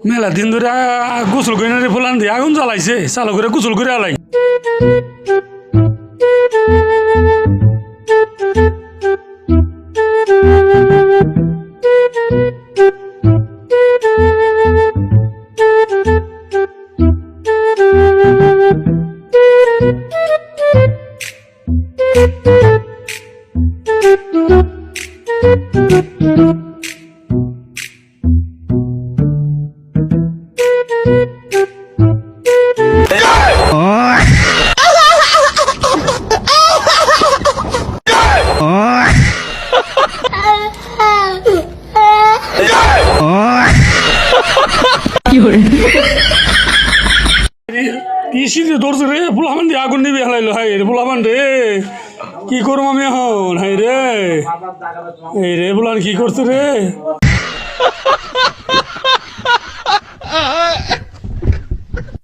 মেলা দিন ধরে গোসল করে না ফুলান দিয়ে আগুন জ্বালাইছে চালু করে গোসল করে আলাই শীতে ধরছে রে পোলামান দিয়ে আগুন নিবি হেলাইলো হাই রে পোলামান রে কি করবো আমি এখন হাই রে এই রে পোলান কি করছে রে